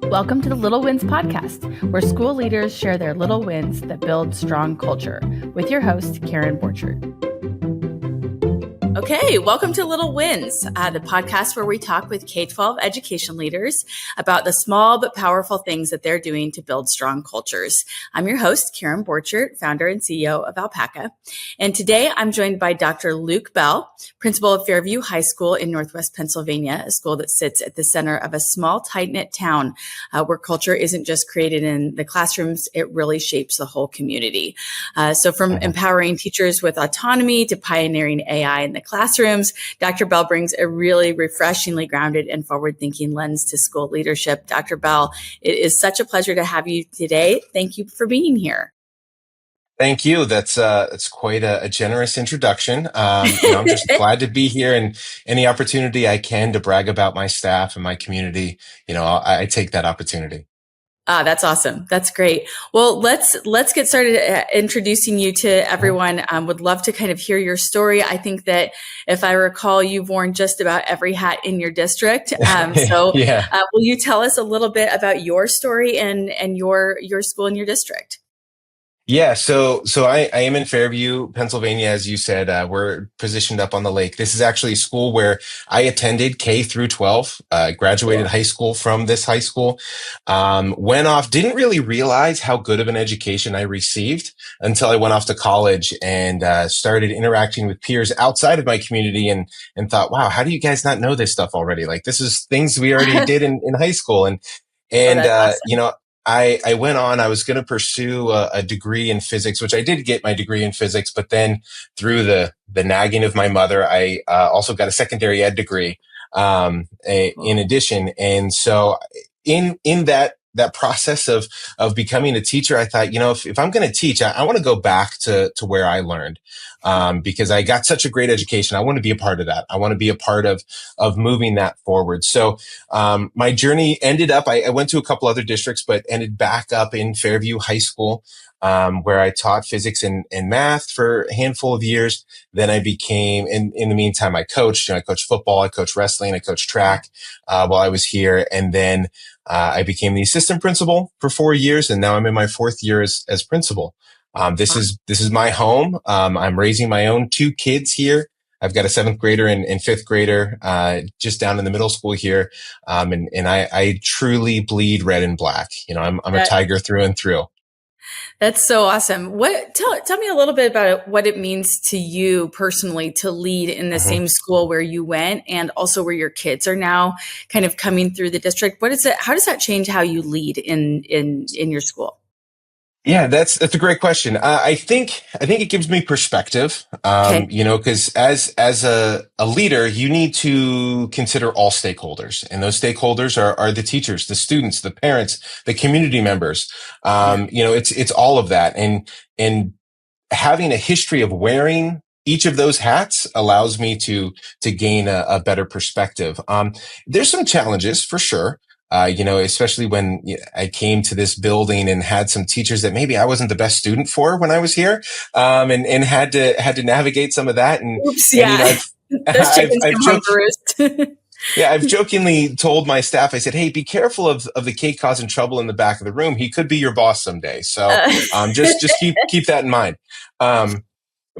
Welcome to the Little Wins Podcast, where school leaders share their little wins that build strong culture, with your host, Karen Borchert. Okay, welcome to Little Wins, the podcast where we talk with K-12 education leaders about the small but powerful things that they're doing to build strong cultures. I'm your host, Karen Borchert, founder and CEO of Alpaca. And today I'm joined by Dr. Luke Beall, principal of Fairview High School in Northwest Pennsylvania, a school that sits at the center of a small, tight-knit town where culture isn't just created in the classrooms, it really shapes the whole community. So from empowering teachers with autonomy to pioneering AI in the classrooms, Dr. Beall brings a really refreshingly grounded and forward-thinking lens to school leadership. Dr. Beall, it is such a pleasure to have you today. Thank you for being here. Thank you. That's quite a generous introduction. I'm just glad to be here, and any opportunity I can to brag about my staff and my community, I take that opportunity. That's awesome. That's great. Well, let's get started introducing you to everyone. Would love to kind of hear your story. I think that if I recall, you've worn just about every hat in your district. So Yeah. Will you tell us a little bit about your story and your school and your district? Yeah, so I am in Fairview, Pennsylvania, as you said. We're positioned up on the lake. This is actually a school where I attended K through 12, graduated high school from this high school, went off, didn't really realize how good of an education I received until I went off to college and started interacting with peers outside of my community and thought, wow, how do you guys not know this stuff already? Like, this is things we already did in high school. And awesome. I went on, I was going to pursue a degree in physics, which I did get my degree in physics, but then through the nagging of my mother, I also got a secondary ed degree in addition. And so in that process of becoming a teacher, I thought, if I'm going to teach, I want to go back to where I learned, because I got such a great education. I want to be a part of that. I want to be a part of moving that forward. So, my journey ended up, I went to a couple other districts, but ended back up in Fairview High School, where I taught physics and math for a handful of years. Then I became, in the meantime, I coached. I coached football, I coached wrestling, I coached track, while I was here. And then, I became the assistant principal for 4 years, and now I'm in my 4th year as principal. This is my home. I'm raising my own 2 kids here. I've got a 7th grader and 5th grader, just down in the middle school here. And I truly bleed red and black. I'm a tiger through and through. That's so awesome. Tell me a little bit about what it means to you personally to lead in the same school where you went and also where your kids are now kind of coming through the district. How does that change how you lead in your school? Yeah, that's a great question. I think it gives me perspective. Because as a leader, you need to consider all stakeholders, and those stakeholders are the teachers, the students, the parents, the community members. It's all of that, and having a history of wearing each of those hats allows me to gain a better perspective. There's some challenges for sure. Especially when I came to this building and had some teachers that maybe I wasn't the best student for when I was here, and had to navigate some of that. And, oops, yeah. I've jokingly told my staff, I said, hey, be careful of the kid causing trouble in the back of the room. He could be your boss someday. So, just keep that in mind.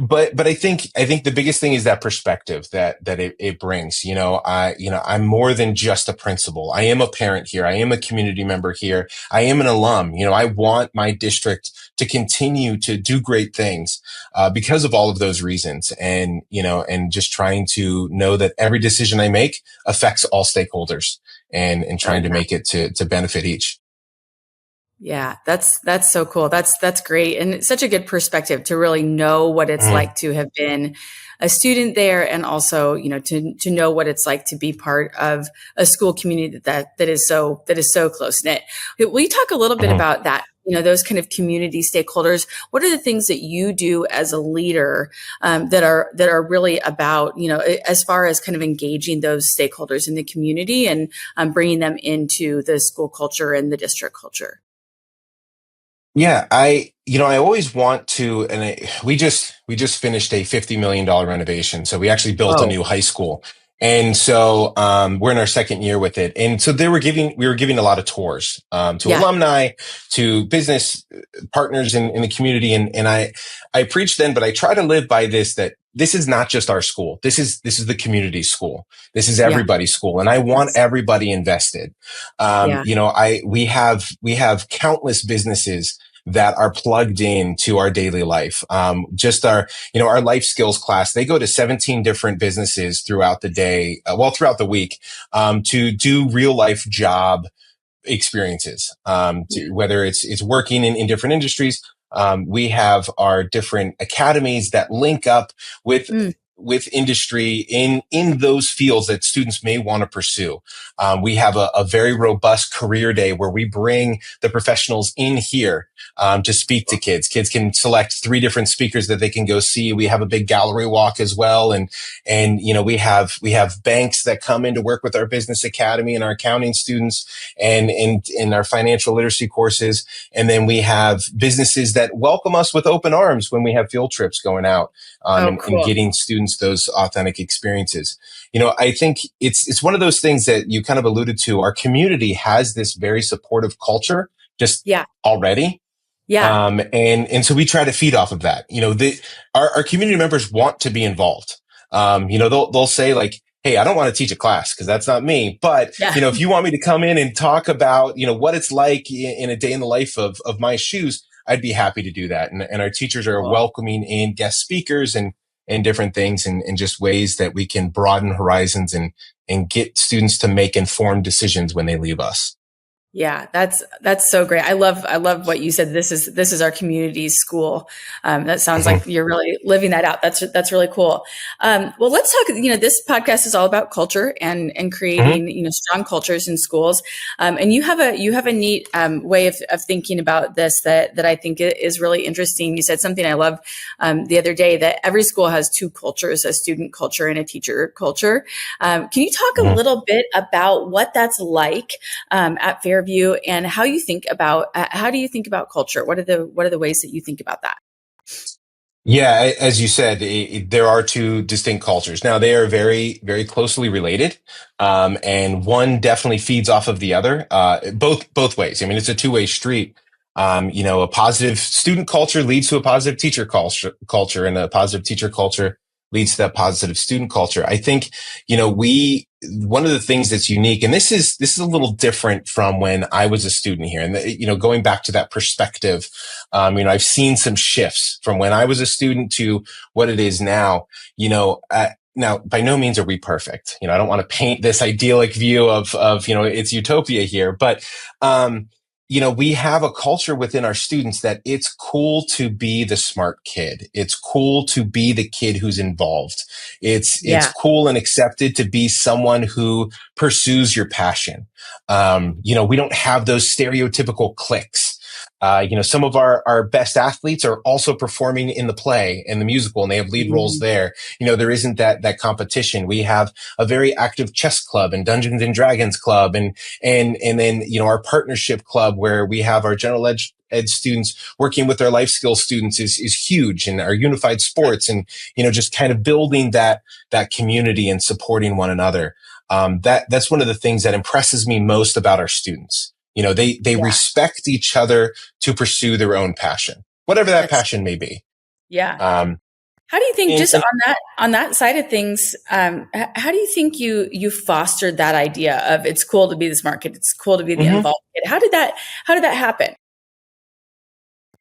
But I think the biggest thing is that perspective that it brings. I'm more than just a principal. I am a parent here. I am a community member here. I am an alum. I want my district to continue to do great things, because of all of those reasons. And, and just trying to know that every decision I make affects all stakeholders and trying to make it to benefit each. Yeah, that's so cool. That's great. And it's such a good perspective to really know what it's like to have been a student there, and also, to know what it's like to be part of a school community that is so close knit. Will you talk a little bit about that? Those kind of community stakeholders. What are the things that you do as a leader that are really about, as far as kind of engaging those stakeholders in the community and bringing them into the school culture and the district culture? Yeah, I always want to, and we just finished a $50 million renovation. So we actually built a new high school. And so we're in our second year with it. And so we were giving a lot of tours to Yeah. alumni, to business partners in the community. And I preach then, but I try to live by this, that this is not just our school. This is the community school. This is Yeah. everybody's school. And I want Yes. everybody invested. Yeah. We have countless businesses that are plugged in to our daily life. Just our life skills class, they go to 17 different businesses throughout the day, throughout the week, to do real life job experiences, whether it's working in different industries. We have our different academies that link up with Mm. with industry in those fields that students may want to pursue. We have a very robust career day where we bring the professionals in here to speak to kids. Kids can select 3 different speakers that they can go see. We have a big gallery walk as well, and we have banks that come in to work with our business academy and our accounting students, and in our financial literacy courses. And then we have businesses that welcome us with open arms when we have field trips going out, and Cool. getting students those authentic experiences. I think it's one of those things that you kind of alluded to. Our community has this very supportive culture just Yeah. already. Yeah. And so we try to feed off of that. Our community members want to be involved. They'll say like, hey, I don't want to teach a class because that's not me. But, Yeah. if you want me to come in and talk about, what it's like in a day in the life of my shoes, I'd be happy to do that. And our teachers are Cool. welcoming in guest speakers and different things, and just ways that we can broaden horizons and get students to make informed decisions when they leave us. Yeah, that's so great. I love what you said. This is our community school. That sounds like you're really living that out. That's really cool. Well, let's talk. This podcast is all about culture and creating strong cultures in schools. And you have a neat way of thinking about this that I think is really interesting. You said something I love the other day, that every school has 2 cultures: a student culture and a teacher culture. Can you talk a little bit about what that's like at Fairview, and how do you think about culture? What are the ways that you think about that? Yeah, as you said, there are 2 distinct cultures. Now, they are very, very closely related, and one definitely feeds off of the other, both ways. I mean, it's a two-way street. A positive student culture leads to a positive teacher culture, and a positive teacher culture leads to that positive student culture. I think, one of the things that's unique, and this is a little different from when I was a student here, and going back to that perspective, I've seen some shifts from when I was a student to what it is now. Now, by no means are we perfect. I don't want to paint this idyllic view of it's utopia here, but we have a culture within our students that it's cool to be the smart kid. It's cool to be the kid who's involved. It's cool and accepted to be someone who pursues your passion. We don't have those stereotypical cliques. Some of our best athletes are also performing in the play and the musical, and they have lead roles there. There isn't that competition. We have a very active chess club and Dungeons and Dragons club, and then, our partnership club where we have our general ed students working with our life skills students is huge, and our unified sports, and, just kind of building that community and supporting one another. That's one of the things that impresses me most about our students. They respect each other to pursue their own passion, whatever that passion may be. Yeah. How do you think, just on that side of things, how do you think you fostered that idea of it's cool to be the smart kid, it's cool to be the involved kid? How did that happen?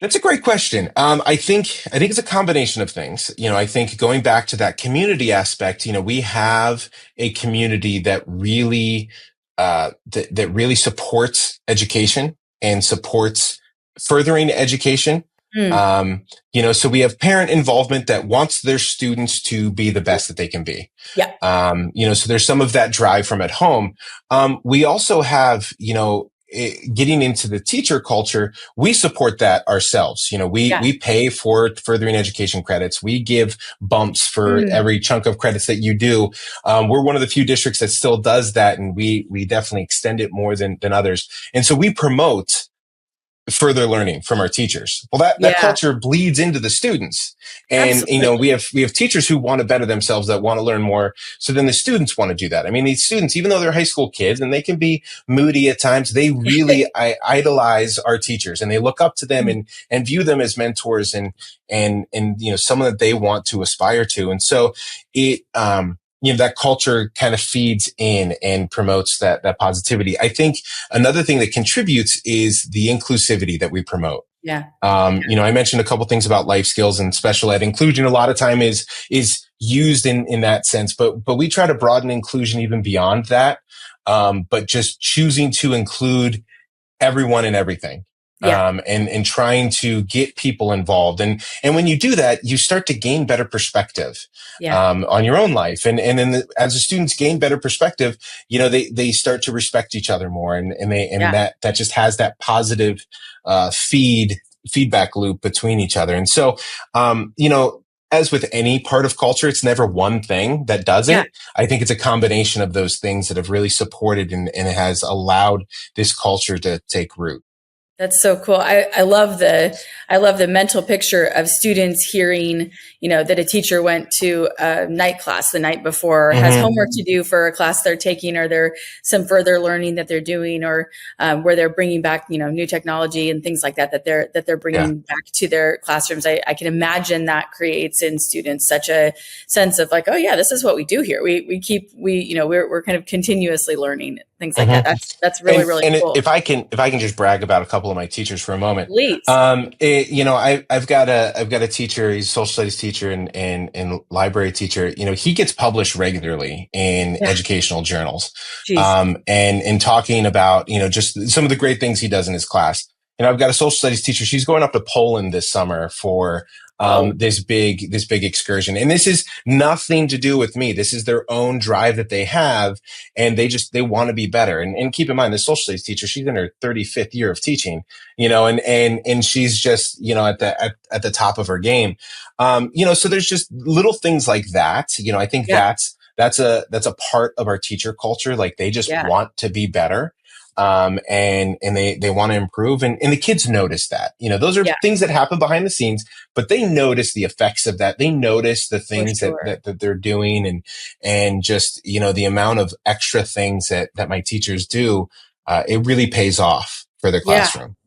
That's a great question. I think it's a combination of things. I think going back to that community aspect, we have a community that really that really supports education and supports furthering education. So we have parent involvement that wants their students to be the best that they can be. Yeah. So there's some of that drive from at home. We also have, getting into the teacher culture, we support that ourselves. We pay for furthering education credits. We give bumps for every chunk of credits that you do. We're one of the few districts that still does that, and we definitely extend it more than others. And so we promote further learning from our teachers. Well, that Yeah, culture bleeds into the students. And, absolutely. we have teachers who want to better themselves, that want to learn more. So then the students want to do that. I mean, these students, even though they're high school kids and they can be moody at times, they really idolize our teachers, and they look up to them and view them as mentors and someone that they want to aspire to. And so that culture kind of feeds in and promotes that positivity. I think another thing that contributes is the inclusivity that we promote. Yeah. I mentioned a couple things about life skills and special ed. Inclusion a lot of time is used in that sense, but we try to broaden inclusion even beyond that. But just choosing to include everyone and everything. Yeah. And trying to get people involved. And when you do that, you start to gain better perspective, on your own life. And then as the students gain better perspective, they start to respect each other more. And that just has that positive, feedback loop between each other. And so, as with any part of culture, it's never one thing that does it. Yeah. I think it's a combination of those things that have really supported and has allowed this culture to take root. That's so cool. I love the mental picture of students hearing, that a teacher went to a night class the night before, or has homework to do for a class they're taking, or there's some further learning that they're doing, or where they're bringing back, new technology and things like that they're bringing back to their classrooms. I can imagine that creates in students such a sense of like, oh yeah, this is what we do here. We're kind of continuously learning, things like that. That's really, really cool. If I can just brag about a couple of my teachers for a moment. Please. I've got a teacher, he's a social studies teacher and library teacher. He gets published regularly in educational journals. And talking about, just some of the great things he does in his class. I've got a social studies teacher. She's going up to Poland this summer for this big excursion. And this is nothing to do with me. This is their own drive that they have. And they want to be better. And keep in mind, the social studies teacher, she's in her 35th year of teaching, and she's just, at the top of her game. So there's just little things like that. I think that's a part of our teacher culture. Like they just want to be better. And they want to improve, and the kids notice that, those are things that happen behind the scenes, but they notice the effects of that. They notice the things that they're doing, and just, the amount of extra things that my teachers do, it really pays off for their classroom.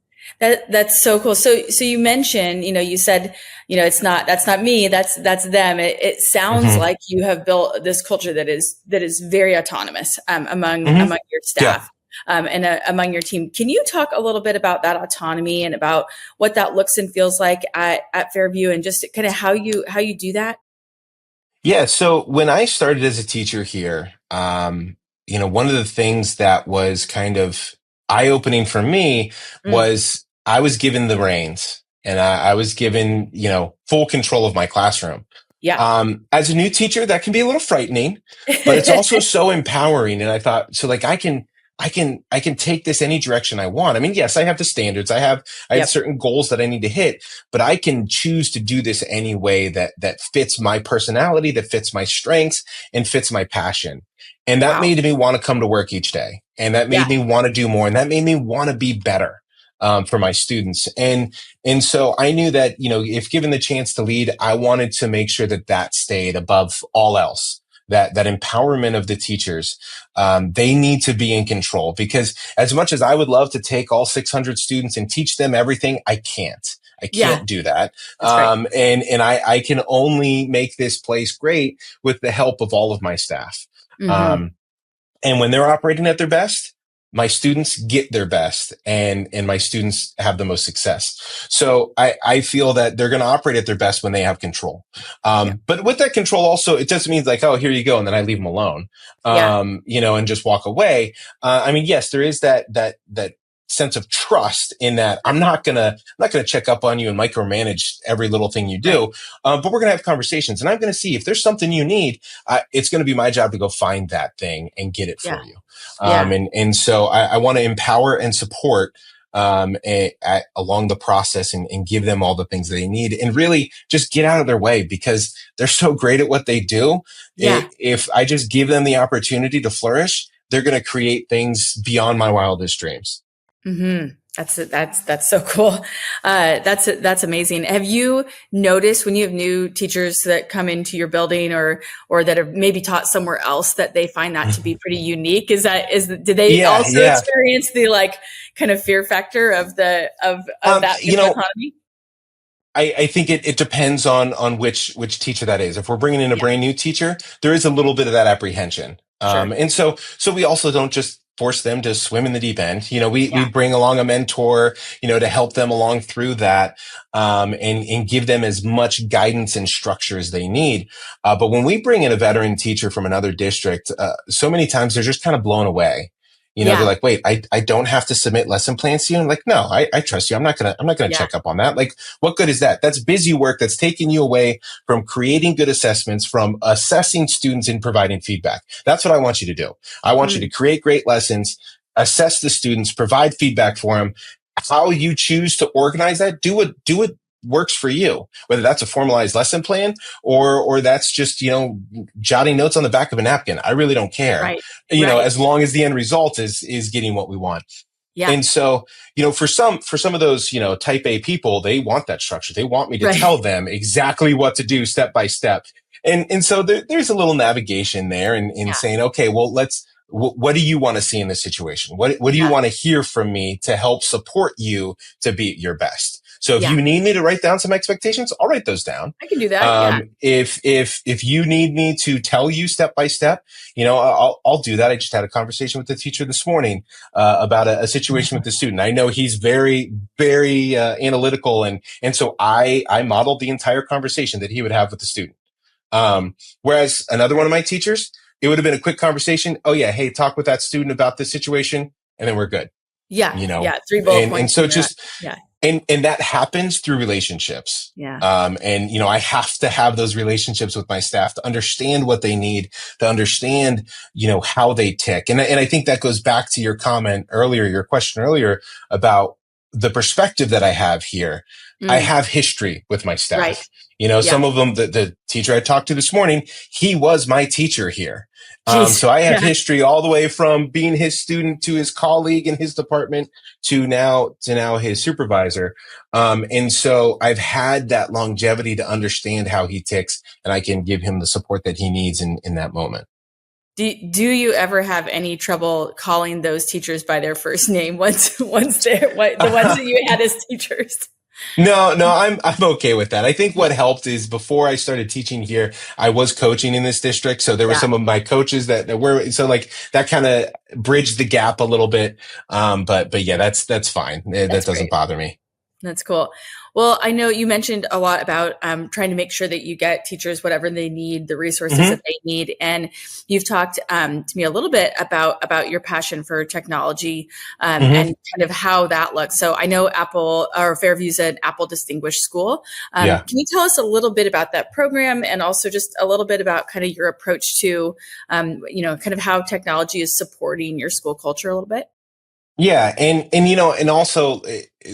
That's so cool. So you mentioned, you said, that's not me, that's them. It sounds like you have built this culture that is very autonomous, among your staff. And among your team. Can you talk a little bit about that autonomy and about what that looks and feels like at Fairview, and just kind of how you do that? Yeah. So when I started as a teacher here, one of the things that was kind of eye-opening for me was I was given the reins, and I was given, full control of my classroom. Yeah. As a new teacher, that can be a little frightening, but it's also so empowering. And I thought, so like I can take this any direction I want. I mean, yes, I have the standards. I have certain goals that I need to hit, but I can choose to do this any way that fits my personality, that fits my strengths, and fits my passion. And that made me want to come to work each day. And that made me want to do more. And that made me want to be better, for my students. And so I knew that, if given the chance to lead, I wanted to make sure that stayed above all else. That empowerment of the teachers, they need to be in control, because as much as I would love to take all 600 students and teach them everything, I can't do that. Right. And I can only make this place great with the help of all of my staff. And when they're operating at their best, my students get their best, and my students have the most success. So I feel that they're going to operate at their best when they have control. But with that control also, it just means like, oh, here you go. And then I leave them alone, and just walk away. Yes, there is that sense of trust in that I'm not gonna check up on you and micromanage every little thing you do. But we're gonna have conversations, and I'm gonna see if there's something you need. It's gonna be my job to go find that thing and get it for you. And so I want to empower and support along the process, and give them all the things they need, and really just get out of their way, because they're so great at what they do. If I just give them the opportunity to flourish, they're going to create things beyond my wildest dreams. That's so cool. That's amazing. Have you noticed when you have new teachers that come into your building or that have maybe taught somewhere else that they find that to be pretty unique? Do they Yeah, also yeah. experience the like kind of fear factor of that You type of know, autonomy? I think it depends on which teacher that is. If we're bringing in a Yeah, brand new teacher, there is a little bit of that apprehension. sure. And so we also don't just force them to swim in the deep end. We Yeah. bring along a mentor, to help them along through that, and give them as much guidance and structure as they need. But when we bring in a veteran teacher from another district, so many times they're just kind of blown away. They're Yeah. like, wait, I don't have to submit lesson plans to you. I'm like, no, I trust you. I'm not gonna Yeah. check up on that. Like, what good is that? That's busy work that's taking you away from creating good assessments, from assessing students and providing feedback. That's what I want you to do. I want you to create great lessons, assess the students, provide feedback for them. How you choose to organize that, do what works for you, whether that's a formalized lesson plan or that's just, jotting notes on the back of a napkin. I really don't care, Right. Right. as long as the end result is getting what we want. Yeah. And so, for some of those, type A people, they want that structure. They want me to Right. tell them exactly what to do step by step. And so there's a little navigation there in saying, okay, well, what do you want to see in this situation? What do you Yeah. want to hear from me to help support you to be at your best? So if Yeah. you need me to write down some expectations, I'll write those down. I can do that. Yeah. If you need me to tell you step by step, I'll do that. I just had a conversation with the teacher this morning about a situation with the student. I know he's very, very analytical, and so I modeled the entire conversation that he would have with the student. Whereas another one of my teachers, it would have been a quick conversation. Oh yeah, hey, talk with that student about this situation, and then we're good. Yeah. Yeah. 3 bullet points. And so just yeah. And that happens through relationships. Yeah. And I have to have those relationships with my staff to understand what they need, to understand, how they tick. And I think that goes back to your question earlier about the perspective that I have here. I have history with my staff. Right. Some of them, the teacher I talked to this morning, he was my teacher here. Jeez. So I have history all the way from being his student to his colleague in his department to now his supervisor. And so I've had that longevity to understand how he ticks, and I can give him the support that he needs in that moment. Do you ever have any trouble calling those teachers by their first name once they're the ones that you had as teachers? No, I'm okay with that. I think what helped is before I started teaching here, I was coaching in this district. So there were some of my coaches that were, so like that kind of bridged the gap a little bit. But yeah, that's fine. That doesn't great. bother me. That's cool. Well, I know you mentioned a lot about trying to make sure that you get teachers whatever they need, the resources that they need, and you've talked to me a little bit about your passion for technology and kind of how that looks. So I know Fairview's an Apple Distinguished School. Can you tell us a little bit about that program and also just a little bit about kind of your approach to, kind of how technology is supporting your school culture a little bit? Yeah. And also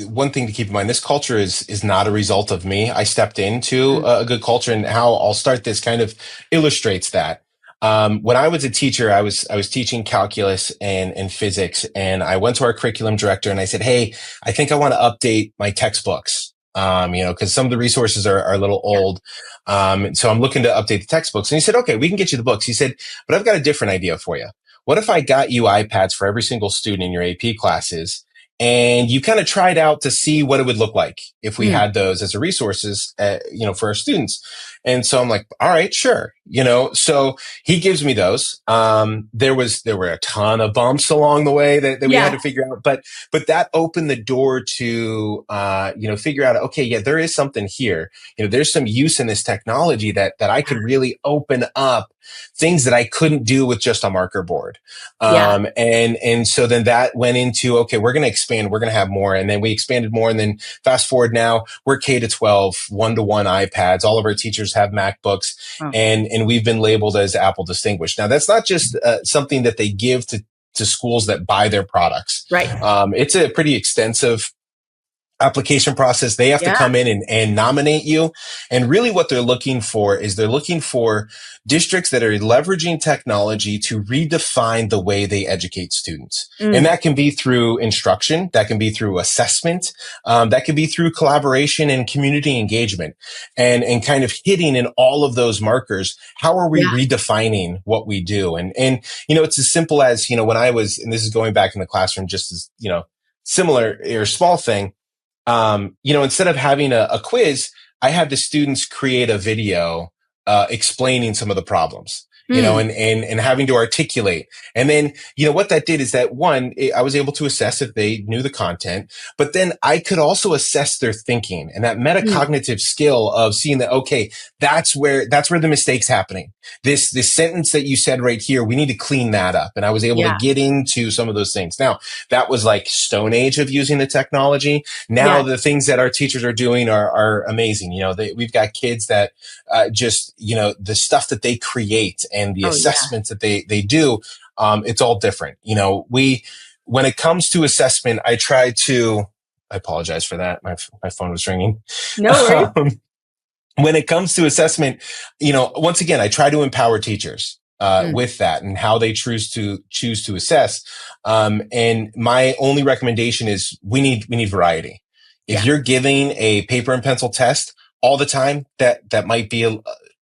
one thing to keep in mind, this culture is not a result of me. I stepped into a good culture, and how I'll start this kind of illustrates that. When I was a teacher, I was teaching calculus and physics, and I went to our curriculum director and I said, hey, I think I want to update my textbooks. Cause some of the resources are a little old. So I'm looking to update the textbooks. And he said, okay, we can get you the books. He said, but I've got a different idea for you. What if I got you iPads for every single student in your AP classes, and you kind of tried out to see what it would look like if we had those as a resources, for our students? And so I'm like, all right, sure. So he gives me those. There were a ton of bumps along the way that we had to figure out, but that opened the door to, figure out, okay, yeah, there is something here. There's some use in this technology that I could really open up things that I couldn't do with just a marker board. And so then that went into, okay, we're going to expand, we're going to have more. And then we expanded more. And then fast forward now, we're K to 12, 1-to-1 iPads. All of our teachers have MacBooks, and we've been labeled as Apple Distinguished. Now, that's not just something that they give to schools that buy their products. Right. It's a pretty extensive application process. They have to Yeah. come in and nominate you. And really what they're looking for is they're looking for districts that are leveraging technology to redefine the way they educate students. And Mm. that can be through instruction. That can be through assessment. That can be through collaboration and community engagement and kind of hitting in all of those markers. How are we Yeah. redefining what we do? And, it's as simple as, when I was, and this is going back in the classroom, just as, similar or small thing. Instead of having a quiz, I had the students create a video explaining some of the problems, Mm. and having to articulate. And then, what that did is that one, I was able to assess if they knew the content, but then I could also assess their thinking and that Mm. metacognitive skill of seeing that, okay, that's where the mistake's happening. This sentence that you said right here, we need to clean that up. And I was able to Yeah. get into some of those things. Now, that was like stone age of using the technology. Now Yeah. the things that our teachers are doing are amazing. We've got kids that the stuff that they create and the Oh, yeah. assessments that they do, it's all different. When it comes to assessment, I apologize for that. My phone was ringing. No worries. When it comes to assessment, once again, I try to empower teachers Mm. with that and how they choose to assess. And my only recommendation is we need variety. If Yeah. you're giving a paper and pencil test all the time, that might be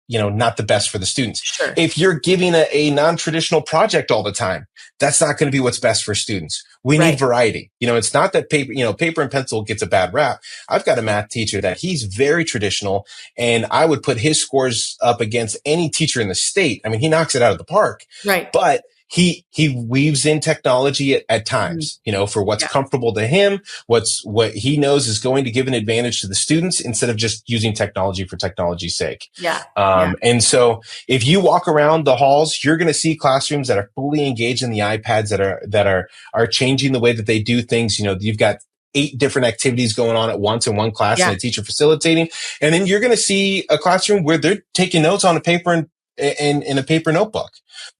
not the best for the students. Sure. If you're giving a non-traditional project all the time, that's not going to be what's best for students. We Right. need variety. It's not that paper and pencil gets a bad rap. I've got a math teacher that he's very traditional, and I would put his scores up against any teacher in the state. I mean, he knocks it out of the park. Right. But he weaves in technology at times, for what's Yeah. comfortable to him, what he knows is going to give an advantage to the students instead of just using technology for technology's sake. Yeah. And so if you walk around the halls, you're going to see classrooms that are fully engaged in the iPads that are changing the way that they do things. You've got 8 different activities going on at once in one class and a teacher facilitating. And then you're going to see a classroom where they're taking notes on a paper and in a paper notebook.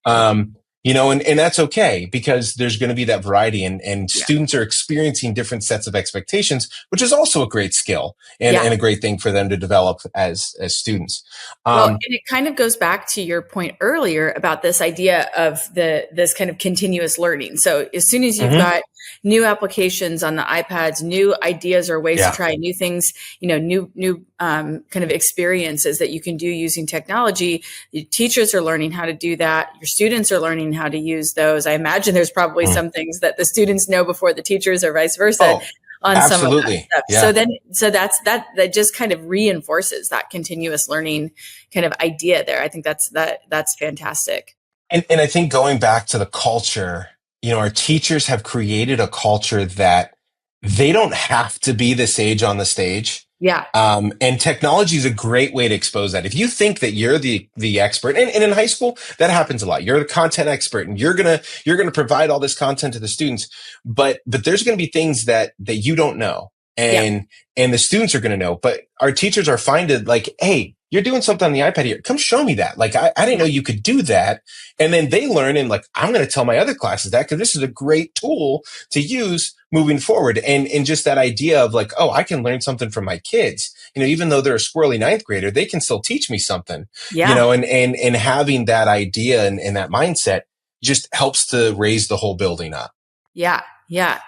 And that's okay because there's going to be that variety and students are experiencing different sets of expectations, which is also a great skill and a great thing for them to develop as students. And it kind of goes back to your point earlier about this idea of this kind of continuous learning. So as soon as you've got new applications on the iPads, new ideas or ways to try new things, new kind of experiences that you can do using technology, your teachers are learning how to do that. Your students are learning how to use those. I imagine there's probably some things that the students know before the teachers or vice versa. On absolutely. Some of that stuff. So that just kind of reinforces that continuous learning kind of idea there. I think that's fantastic. And I think going back to the culture, our teachers have created a culture that they don't have to be the sage on the stage. Yeah. And technology is a great way to expose that. If you think that you're the expert, and in high school, that happens a lot. You're the content expert and you're going to provide all this content to the students, but there's going to be things that you don't know. And the students are going to know, but our teachers are finding like, hey, you're doing something on the iPad here. Come show me that. Like, I didn't know you could do that. And then they learn and like, I'm going to tell my other classes that because this is a great tool to use moving forward. And just that idea of like, oh, I can learn something from my kids, even though they're a squirrely ninth grader, they can still teach me something, and having that idea and that mindset just helps to raise the whole building up. Yeah. Yeah.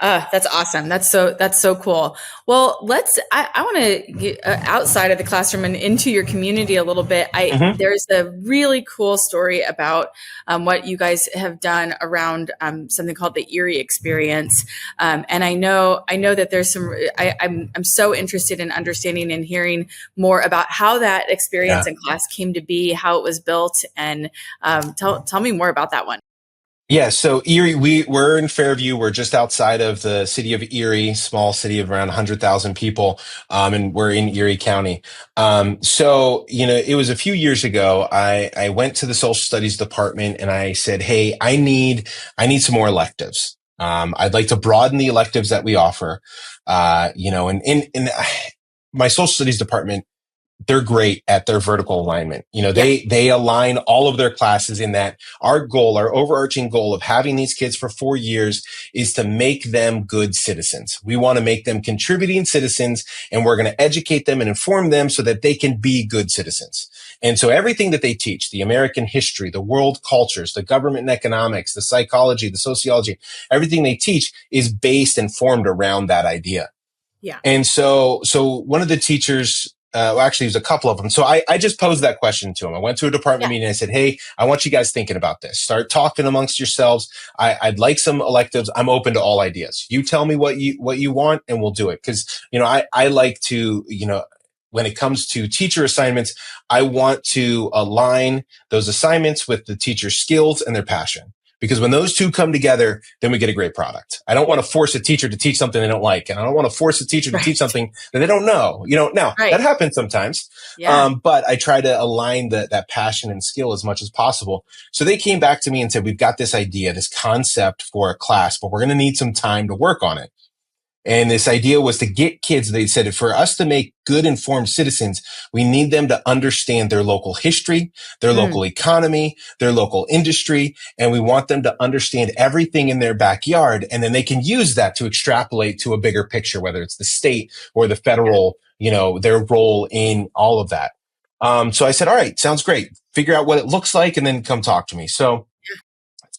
That's awesome. That's so cool. Well, I want to get outside of the classroom and into your community a little bit. There's a really cool story about what you guys have done around something called the Erie experience. And I know that there's I'm so interested in understanding and hearing more about how that experience in class came to be, how it was built, and tell me more about that one. Yeah, so Erie, we're in Fairview. We're just outside of the city of Erie, small city of around 100,000 people, and we're in Erie County. So it was a few years ago. I went to the social studies department and I said, "Hey, I need some more electives. I'd like to broaden the electives that we offer." And my social studies department they're great at their vertical alignment. Yeah. They align all of their classes in that our goal, our overarching goal of having these kids for 4 years is to make them good citizens. We want to make them contributing citizens, and we're going to educate them and inform them so that they can be good citizens. And so everything that they teach, the American history, the world cultures, the government and economics, the psychology, the sociology, everything they teach is based and formed around that idea. Yeah. And so one of the teachers, actually, it was a couple of them. So I just posed that question to him. I went to a department meeting and I said, hey, I want you guys thinking about this. Start talking amongst yourselves. I'd like some electives. I'm open to all ideas. You tell me what you want and we'll do it. Cause, I like to, when it comes to teacher assignments, I want to align those assignments with the teacher's skills and their passion. Because when those two come together, then we get a great product. I don't want to force a teacher to teach something they don't like. And I don't want to force a teacher to teach something that they don't know. Now that happens sometimes. Yeah. But I try to align that passion and skill as much as possible. So they came back to me and said, we've got this idea, this concept for a class, but we're going to need some time to work on it. And this idea was to get kids, they said, for us to make good informed citizens, we need them to understand their local history, their local economy, their local industry. And we want them to understand everything in their backyard. And then they can use that to extrapolate to a bigger picture, whether it's the state or the federal, their role in all of that. So I said, all right, sounds great. Figure out what it looks like and then come talk to me. So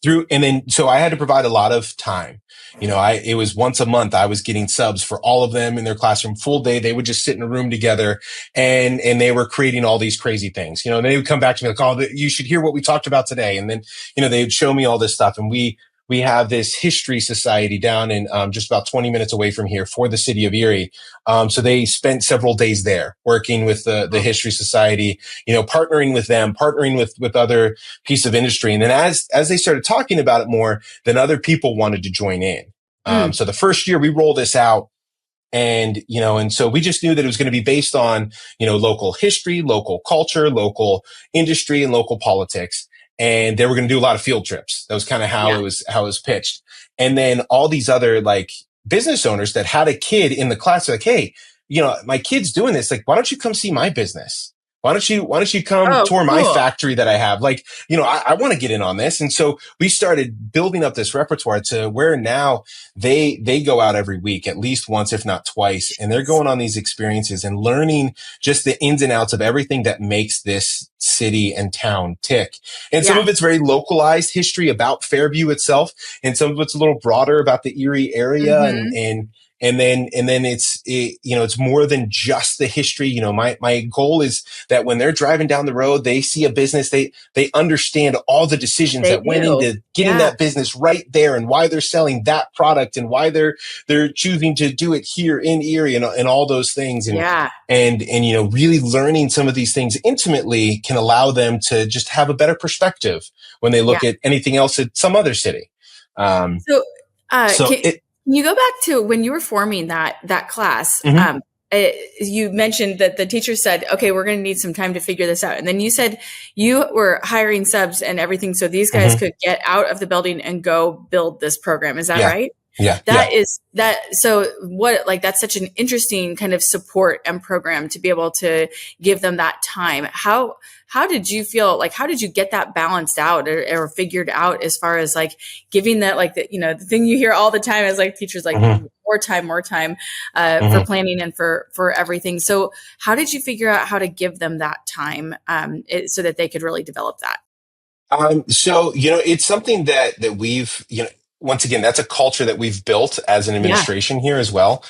I had to provide a lot of time. It was once a month. I was getting subs for all of them in their classroom, full day. They would just sit in a room together and they were creating all these crazy things, and they would come back to me like, oh, you should hear what we talked about today. And then, they would show me all this stuff. And we have this history society down in just about 20 minutes away from here for the city of Erie. So they spent several days there working with the history society, partnering with them, partnering with other pieces of industry. And then as they started talking about it more, then other people wanted to join in. So the first year we rolled this out. And so we just knew that it was going to be based on, local history, local culture, local industry, and local politics. And they were going to do a lot of field trips. That was kind of how it was pitched. And then all these other business owners that had a kid in the class are like, hey, my kid's doing this. Like, why don't you come see my business? Why don't you come tour my factory that I have? I want to get in on this. And so we started building up this repertoire to where now they go out every week, at least once, if not twice. And they're going on these experiences and learning just the ins and outs of everything that makes this city and town tick. And some of it's very localized history about Fairview itself. And some of it's a little broader about the Erie area and then it's more than just the history. My goal is that when they're driving down the road, they see a business, they understand all the decisions that went into getting that business right there and why they're selling that product and why they're choosing to do it here in Erie and all those things. And really learning some of these things intimately can allow them to just have a better perspective when they look at anything else at some other city. Can you go back to when you were forming that class? You mentioned that the teacher said, okay, we're going to need some time to figure this out. And then you said you were hiring subs and everything so these guys could get out of the building and go build this program. Is that right? Yeah. So that's such an interesting kind of support and program to be able to give them that time. How did you feel? How did you get that balanced out or figured out as far as giving that, the thing you hear all the time is teachers more time for planning and for everything. So how did you figure out how to give them that time so that they could really develop that? It's something that we've, once again, that's a culture that we've built as an administration here as well.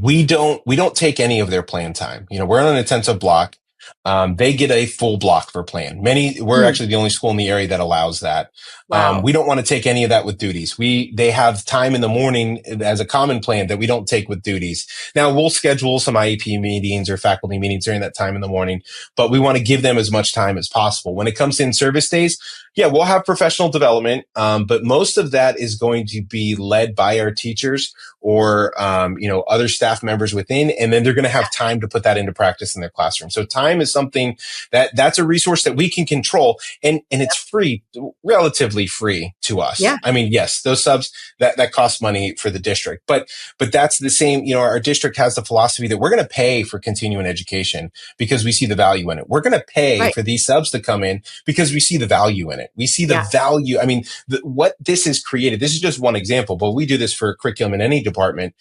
We don't take any of their plan time. We're on an intensive block. They get a full block for plan. We're actually the only school in the area that allows that. Wow. We don't want to take any of that with duties. They have time in the morning as a common plan that we don't take with duties. Now we'll schedule some IEP meetings or faculty meetings during that time in the morning, but we want to give them as much time as possible. When it comes to in-service days, we'll have professional development. But most of that is going to be led by our teachers or, other staff members within, and then they're going to have time to put that into practice in their classroom. So time is is something that's a resource that we can control, and it's free, relatively free to us. Yeah. I mean, yes, those subs that cost money for the district, but that's the same. Our district has the philosophy that we're going to pay for continuing education because we see the value in it. We're going to pay Right. for these subs to come in because we see the value in it. We see the Yeah. value. I mean, what this has created, this is just one example, but we do this for curriculum in any department.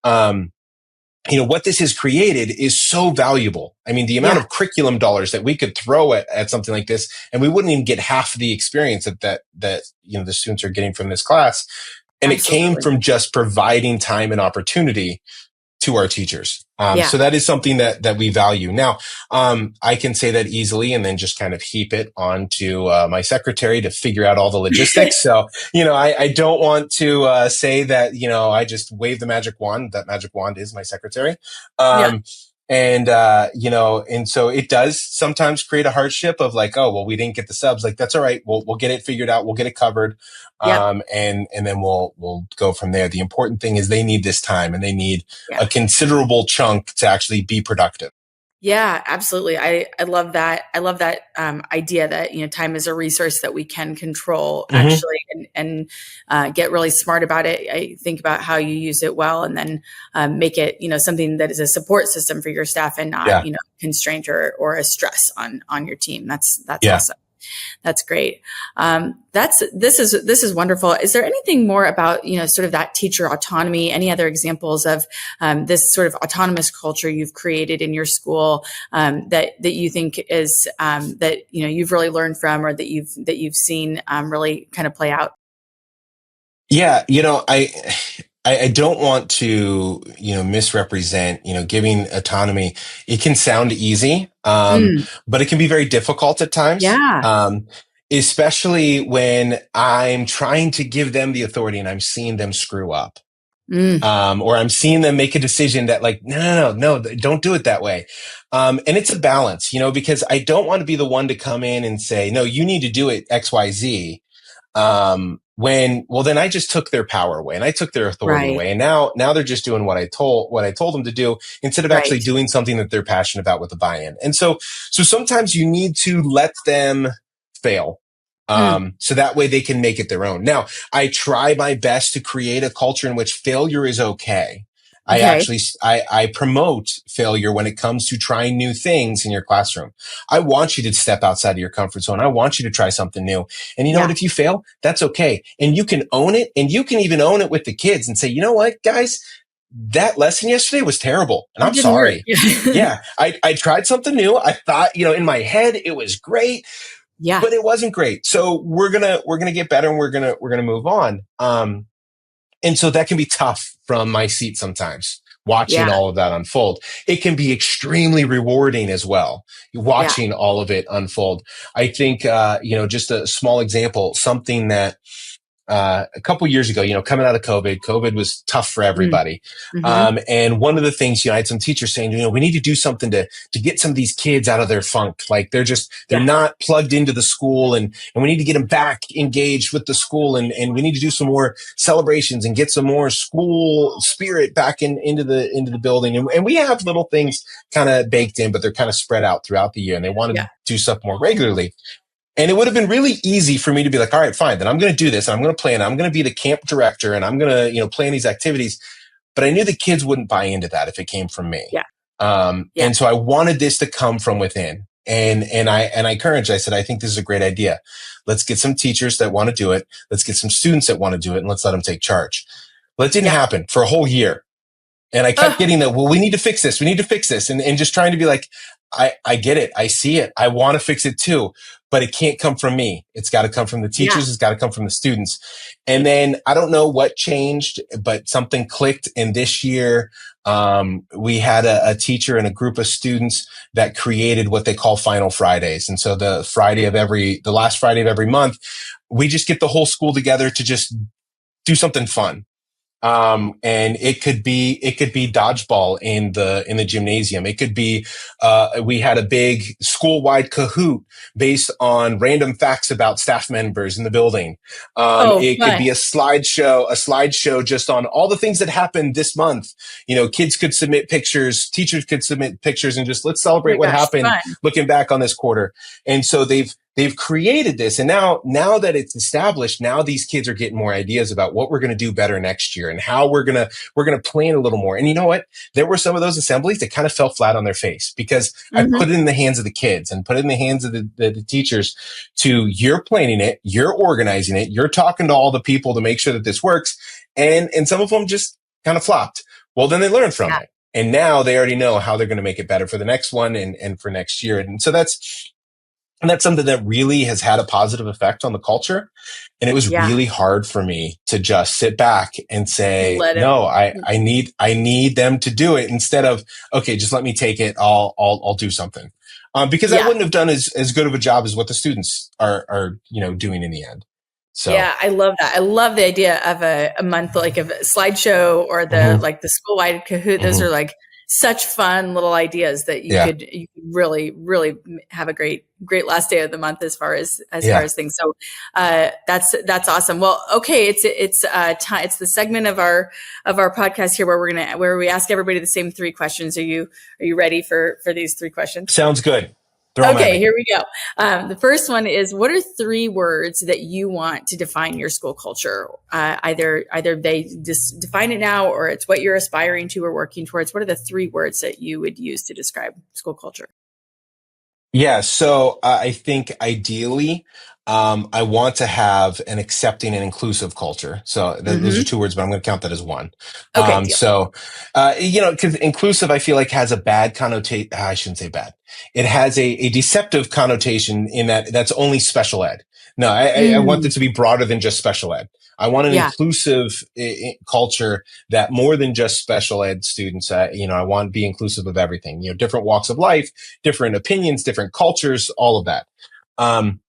What this has created is so valuable. I mean, the amount of curriculum dollars that we could throw at something like this, and we wouldn't even get half the experience that the students are getting from this class. And Absolutely. it came from just providing time and opportunity to our teachers. Yeah. So that is something that we value. Now, I can say that easily and then just kind of heap it onto my secretary to figure out all the logistics. So, I don't want to say that, I just wave the magic wand. That magic wand is my secretary. And, and so it does sometimes create a hardship of like, oh, well, we didn't get the subs. Like, that's all right. We'll get it figured out. We'll get it covered. And then we'll go from there. The important thing is they need this time, and they need a considerable chunk to actually be productive. Yeah, absolutely. I love that. I love that idea that, time is a resource that we can control actually, and get really smart about it. I think about how you use it well, and then make it, something that is a support system for your staff and not, constraint or a stress on your team. That's awesome. That's great. This is wonderful. Is there anything more about, sort of that teacher autonomy? Any other examples of this sort of autonomous culture you've created in your school that you think is that you've really learned from, or that you've seen really kind of play out? Yeah, I don't want to, misrepresent, giving autonomy. It can sound easy, but it can be very difficult at times. Yeah. Especially when I'm trying to give them the authority and I'm seeing them screw up. Or I'm seeing them make a decision that like, no, don't do it that way. And it's a balance, because I don't want to be the one to come in and say, no, you need to do it X, Y, Z. Then I just took their power away and I took their authority away. And now they're just doing what I told them to do instead of actually doing something that they're passionate about with a buy-in. And so sometimes you need to let them fail. So that way they can make it their own. Now, I try my best to create a culture in which failure is okay. I promote failure when it comes to trying new things in your classroom. I want you to step outside of your comfort zone. I want you to try something new. And you know what? If you fail, that's okay. And you can own it, and you can even own it with the kids and say, you know what, guys, that lesson yesterday was terrible. And I'm sorry. Yeah. I tried something new. I thought, in my head, it was great. Yeah. But it wasn't great. So we're going to get better, and we're going to move on. And so that can be tough from my seat sometimes, watching all of that unfold. It can be extremely rewarding as well, watching all of it unfold. I think, just a small example, something that a couple years ago, coming out of COVID was tough for everybody. And one of the things, I had some teachers saying, we need to do something to get some of these kids out of their funk. Like they're not plugged into the school, and we need to get them back engaged with the school, and we need to do some more celebrations and get some more school spirit back into the building. And we have little things kind of baked in, but they're kind of spread out throughout the year, and they want to do stuff more regularly. And it would have been really easy for me to be like, all right, fine, then I'm going to do this. And I'm going to plan. I'm going to be the camp director, and I'm going to, plan these activities. But I knew the kids wouldn't buy into that if it came from me. And so I wanted this to come from within. And I encouraged, I said, I think this is a great idea. Let's get some teachers that want to do it. Let's get some students that want to do it, and let's let them take charge. Well, it didn't happen for a whole year. And I kept getting that, well, we need to fix this. We need to fix this. And just trying to be like, I get it. I see it. I want to fix it too, but it can't come from me. It's got to come from the teachers. It's got to come from the students. And then I don't know what changed, but something clicked. And this year, we had a teacher and a group of students that created what they call Final Fridays. And so the last Friday of every month, we just get the whole school together to just do something fun. And it could be dodgeball in the gymnasium. It could be, we had a big school-wide Kahoot based on random facts about staff members in the building. Oh, It could fun. be a slideshow just on all the things that happened this month. Kids could submit pictures, teachers could submit pictures, and just let's Oh my celebrate what gosh, happened fun. looking back on this quarter. And so they've created this, and now that it's established, now these kids are getting more ideas about what we're going to do better next year and how we're going to plan a little more. And you know what? There were some of those assemblies that kind of fell flat on their face because I Hmm. put it in the hands of the kids and put it in the hands of the teachers you're planning it, you're organizing it, you're talking to all the people to make sure that this works. And some of them just kind of flopped. Well, then they learned from Yeah. it. And now they already know how they're going to make it better for the next one and for next year. And so that's something that really has had a positive effect on the culture. And it was Yeah. really hard for me to just sit back and say, Let no, him. I need them to do it instead of, okay, just let me take it. I'll do something. Because I Yeah. wouldn't have done as good of a job as what the students are doing in the end. So, Yeah, I love that. I love the idea of a month, like of a slideshow or mhm, the school-wide Kahoot. Those are mhm. like such fun little ideas that Yeah, you could really, really have a great last day of the month as far yeah. as things. So that's awesome. Well, okay, it's the segment of our podcast here where we ask everybody the same three questions. Are you ready for these three questions? Sounds good. Throw them at Okay, me. here we go. The first one is: what are three words that you want to define your school culture? Either they just define it now, or it's what you're aspiring to or working towards. What are the three words that you would use to describe school culture? Yeah, so I think ideally, I want to have an accepting and inclusive culture. So those are Hmm. two words, but I'm going to count that as one. Okay, deal. So, because inclusive, I feel like has a bad connotation. I shouldn't say bad. It has a deceptive connotation in that that's only special ed. No, I want Mm, it to be broader than just special ed. I want an yeah, inclusive culture that more than just special ed students. I want to be inclusive of everything. Different walks of life, different opinions, different cultures, all of that. Um,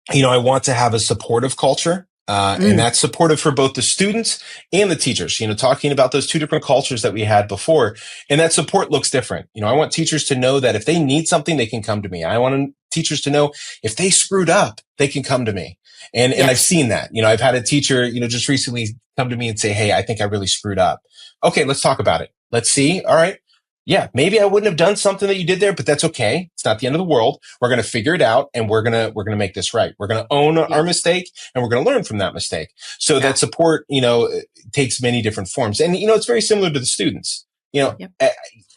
I want to have a supportive culture. And mm, that's supportive for both the students and the teachers, talking about those two different cultures that we had before. And that support looks different. I want teachers to know that if they need something, they can come to me. I want teachers to know if they screwed up, they can come to me. And I've yes, seen that. I've had a teacher, just recently come to me and say, hey, I think I really screwed up. Okay, let's talk about it. Let's see. All right. Yeah, maybe I wouldn't have done something that you did there, but that's okay. It's not the end of the world. We're going to figure it out and we're going to make this right. We're going to own yeah, our mistake and we're going to learn from that mistake. So yeah, that support, takes many different forms. And, it's very similar to the students, yep,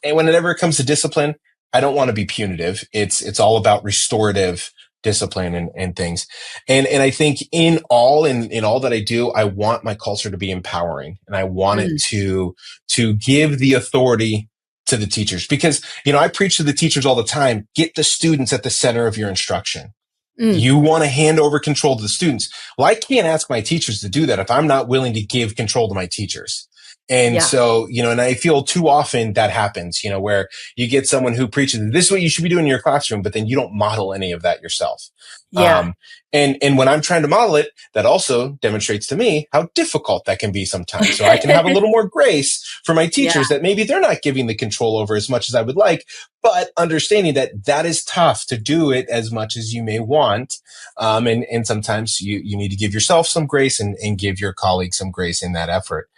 and whenever it comes to discipline, I don't want to be punitive. It's all about restorative discipline and things. And I think in all that I do, I want my culture to be empowering and I want it mm, to give the authority to the teachers because, I preach to the teachers all the time, get the students at the center of your instruction. mm, You want to hand over control to the students. Well, I can't ask my teachers to do that if I'm not willing to give control to my teachers. And yeah, so, and I feel too often that happens, where you get someone who preaches, this is what you should be doing in your classroom, but then you don't model any of that yourself. yeah, Um, and when I'm trying to model it, that also demonstrates to me how difficult that can be sometimes. So I can have a little more grace for my yeah, teachers that maybe they're not giving the control over as much as I would like, but understanding that that is tough to do it as much as you may want. And sometimes you need to give yourself some grace and give your colleagues some grace in that effort.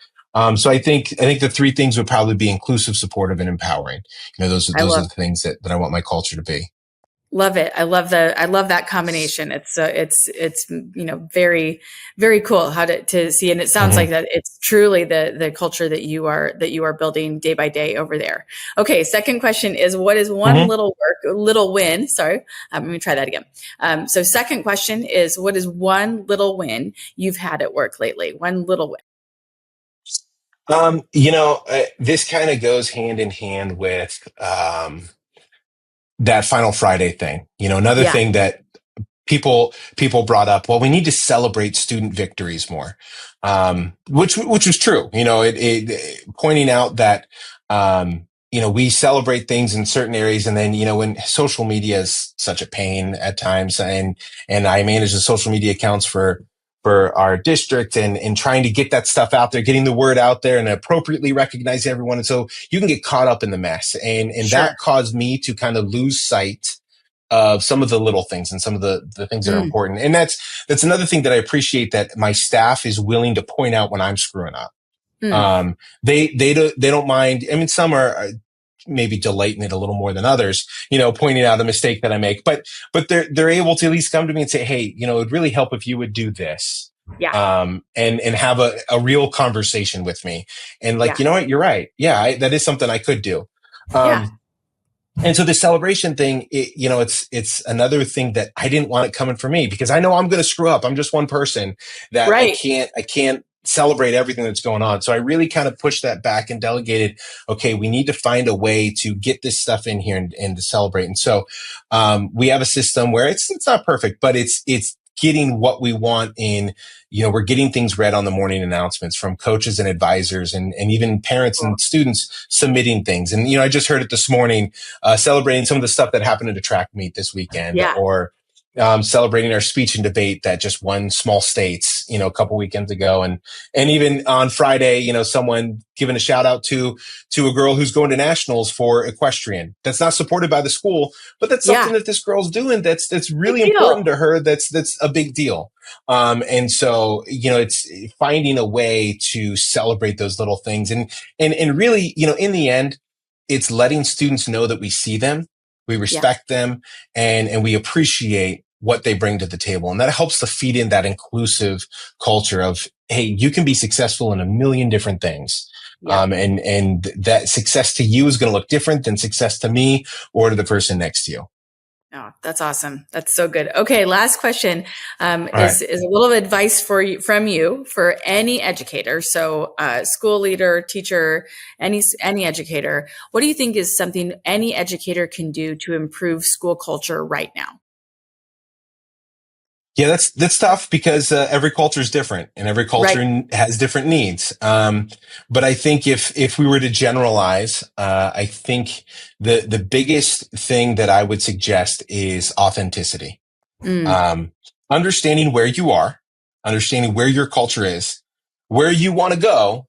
So I think the three things would probably be inclusive, supportive, and empowering. Those are I those are love. the things that I want my culture to be. Love it. I love that combination. It's very, very cool to see. And it sounds like Hmm. that it's truly the culture that you are building day by day over there. Okay. Second question is: what is one Hmm. little win? Sorry. Let me try that again. So second question is: what is one little win you've had at work lately? One little win. This kind of goes hand in hand with that Final Friday thing. Another Yeah. thing that people brought up. Well, we need to celebrate student victories more, which was true. Pointing out that we celebrate things in certain areas, and then when social media is such a pain at times, and I manage the social media accounts for our district and trying to get that stuff out there, getting the word out there and appropriately recognize everyone. And so you can get caught up in the mess. And Sure. that caused me to kind of lose sight of some of the little things and some of the things that are important. And that's another thing that I appreciate, that my staff is willing to point out when I'm screwing up. They don't mind. I mean, some are maybe delighting it a little more than others, pointing out a mistake that I make, but they're able to at least come to me and say, hey, it'd really help if you would do this. Yeah. And have a real conversation with me. And like, Yeah. you know what, you're right. Yeah, that is something I could do. Yeah. And so the celebration thing, it's another thing that I didn't want it coming from me, because I know I'm going to screw up. I'm just one person that Right. I can't celebrate everything that's going on. So I really kind of pushed that back and delegated, okay, we need to find a way to get this stuff in here and to celebrate. And so, we have a system where it's not perfect, but it's getting what we want in, we're getting things read on the morning announcements from coaches and advisors and even parents and students submitting things. And, I just heard it this morning, celebrating some of the stuff that happened at a track meet this weekend, or celebrating our speech and debate that just won small states, a couple weekends ago. And even on Friday, someone giving a shout out to a girl who's going to nationals for equestrian. That's not supported by the school, but that's something that this girl's doing. That's really important to her. That's a big deal. And so, it's finding a way to celebrate those little things and really, in the end, it's letting students know that we see them. We respect them and we appreciate what they bring to the table. And that helps to feed in that inclusive culture of, hey, you can be successful in a million different things. And that success to you is going to look different than success to me or to the person next to you. Oh, that's awesome. That's so good. Okay. Last question, is a little advice from you for any educator. So, school leader, teacher, any educator. What do you think is something any educator can do to improve school culture right now? Yeah, that's tough because every culture is different and every culture has different needs. But I think if we were to generalize, I think the biggest thing that I would suggest is authenticity. Understanding where you are, understanding where your culture is, where you want to go,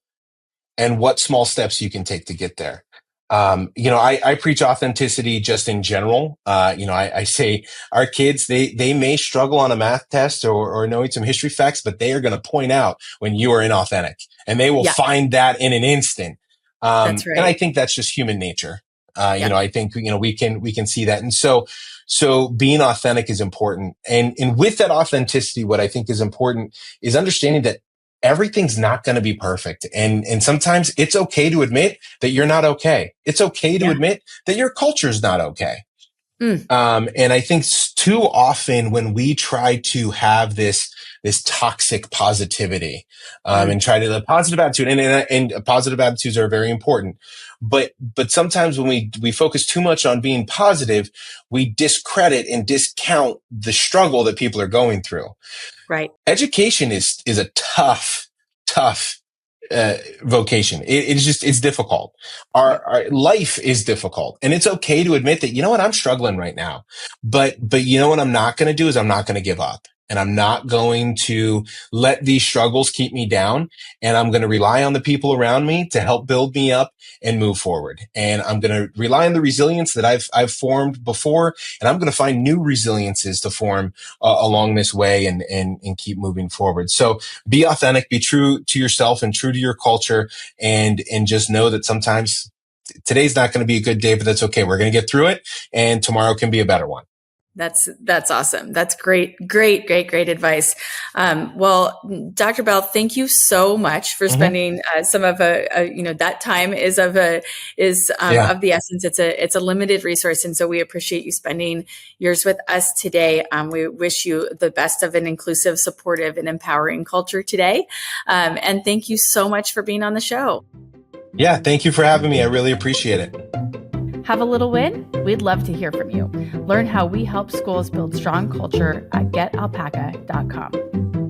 and what small steps you can take to get there. I preach authenticity just in general. I say our kids, they may struggle on a math test or knowing some history facts, but they are going to point out when you are inauthentic and they will find that in an instant. That's right. And I think that's just human nature. I think, we can see that. And so being authentic is important. And with that authenticity, what I think is important is understanding that everything's not going to be perfect. And sometimes it's okay to admit that you're not okay. It's okay to admit that your culture's not okay. And I think too often when we try to have this toxic positivity, and try to the positive attitude and positive attitudes are very important. But sometimes when we focus too much on being positive, we discredit and discount the struggle that people are going through. Right. Education is a tough vocation. It's difficult. Our life is difficult, and it's okay to admit that, I'm struggling right now, but what I'm not going to do is I'm not going to give up. And I'm not going to let these struggles keep me down. And I'm going to rely on the people around me to help build me up and move forward. And I'm going to rely on the resilience that I've formed before. And I'm going to find new resiliences to form along this way and keep moving forward. So be authentic, be true to yourself and true to your culture. And just know that sometimes today's not going to be a good day, but that's okay. We're going to get through it. And tomorrow can be a better one. That's awesome. That's great advice. Well, Dr. Beall, thank you so much for spending some of that time is of the essence. It's a limited resource, and so we appreciate you spending yours with us today. We wish you the best of an inclusive, supportive, and empowering culture today. And thank you so much for being on the show. Yeah, thank you for having me. I really appreciate it. Have a little win? We'd love to hear from you. Learn how we help schools build strong culture at getalpaca.com.